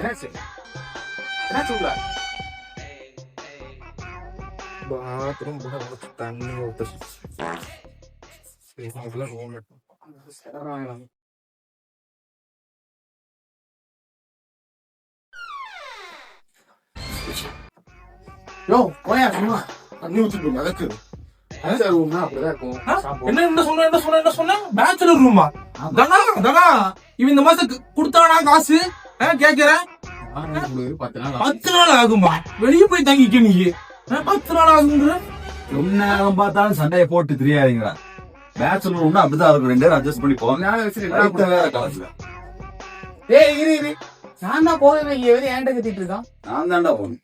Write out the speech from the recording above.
என்ன சொல்ல பாத்ரூம் தண்ணி ஊத்த யோ போயா சும்மா தண்ணி ஊத்திட்டு மிதக்கு என்ன சொன்ன பேச்சுலர் ரூமா தனா இவன் இந்த மாசம் குடுத்தானா காசு கேக்குறேன் 10 நாள் ஆகுமா வெளியே போய் தங்கிக்க நீ 10 நாள் ஆகுங்கிற நேரம் பார்த்தாலும் சண்டையை போட்டு தெரியாதீங்களா பேச்சுலர் ரூம்னா அப்படிதான் இருக்கும் 2 பேரும் அட்ஜஸ்ட் பண்ணி போங்க வேற காலத்துல நான் தான் போகவே என்கிட்ட கத்திட்டு இருக்கான் நான் தாண்டா போகணும்